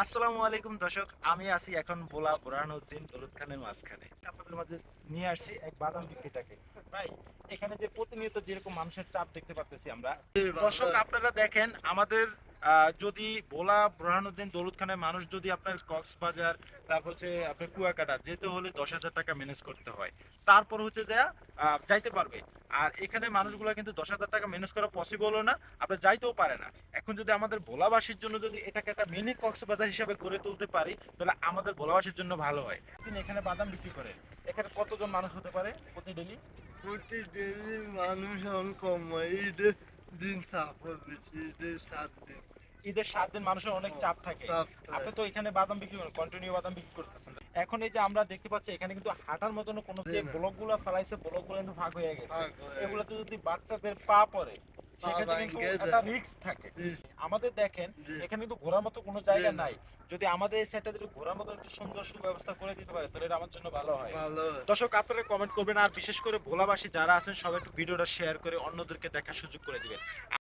আসসালামু আলাইকুম দর্শক, আমি আছি এখন ভোলা বুরহানুদ্দিন দৌলত খানের মাঝখানে। আপনাদের মাঝে নিয়ে আসছি এক বাদাম বিক্রেতাকে। ভাই, এখানে যে প্রতিনিয়ত যেরকম মানুষের চাপ দেখতে পাচ্ছি আমরা, দর্শক আপনারা দেখেন আমাদের যদি ভোলা বুরহানুদ্দিন দৌলত খানের মানুষ যদি আপনার কক্সবাজার, তারপর হচ্ছে আপনার কুয়াকাটা যেতে হলে 10,000 টাকা ম্যানেজ করতে হয়। তারপর হচ্ছে যা যাইতে পারবে। আর এখানে মানুষগুলো কিন্তু 10,000 টাকা ম্যানেজ করা পসিবলও না, আপনার যাইতেও পারে না। এখন যদি আমাদের ভোলাবাসীর জন্য যদি এটাকে একটা মিনি কক্সবাজার হিসাবে গড়ে তুলতে পারি, তাহলে আমাদের ভোলাবাসীর জন্য ভালো হয়। তিনি এখানে বাদাম বিক্রি করেন, এখানে কতজন মানুষ হতে পারে প্রতি ডেলি? প্রতিদিনই মানুষ এখন কম হয়, ঈদের দিন চাপ হয় বেশি, ঈদের 7 দিন ঈদের 7 দিন মানুষের অনেক চাপ থাকে। চাপ আপনি থাকে। তো এখানে বাদাম বিক্রি করেন, কন্টিনিউ বাদাম বিক্রি করতেছেন। এখন এই যে আমরা দেখতে পাচ্ছি এখানে কিন্তু হাঁটার মতন কোনো যে না। ব্লকগুলো ফেলাইছে, ব্লকগুলো কিন্তু ভাগ হয়ে গেছে। ভাগ হয়ে এগুলোতে যদি বাচ্চাদের পা পড়ে, পা সেক্ষেত্রে কিন্তু ভাঙ্গে একটা যায়। রিস্ক থাকে। ইস, আমাদের দেখেন জি, এখানে কিন্তু ঘোরার মতো কোনো জায়গা জি না, নাই। যদি আমাদের এই সাইডটা যদি ঘোরার মতো একটু সুন্দর সুব্যবস্থা করে দিতে পারে, তাহলে এটা আমার জন্য ভালো হয়। ভালো। দর্শক আপনারা কমেন্ট করবেন, আর বিশেষ করে ভোলাবাসী যারা আছেন সবাই একটু ভিডিওটা শেয়ার করে অন্যদেরকে দেখার সুযোগ করে দিবেন।